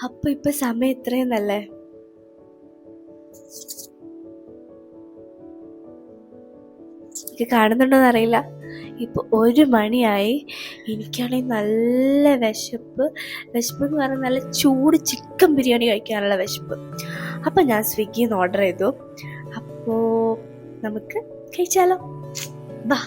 അപ്പോൾ ഇപ്പം സമയം ഇത്രയും നല്ലേ. എനിക്ക് കാണുന്നുണ്ടോയെന്ന് അറിയില്ല. ഇപ്പോൾ 1 മണിയായി. എനിക്കാണെങ്കിൽ നല്ല വിശപ്പ് എന്ന് പറഞ്ഞാൽ നല്ല ചൂട് ചിക്കൻ ബിരിയാണി കഴിക്കാനുള്ള വിശപ്പ്. അപ്പം ഞാൻ സ്വിഗ്ഗിയിൽ നിന്ന് ഓർഡർ ചെയ്തു. അപ്പോൾ നമുക്ക് കഴിച്ചാലോ? വാ.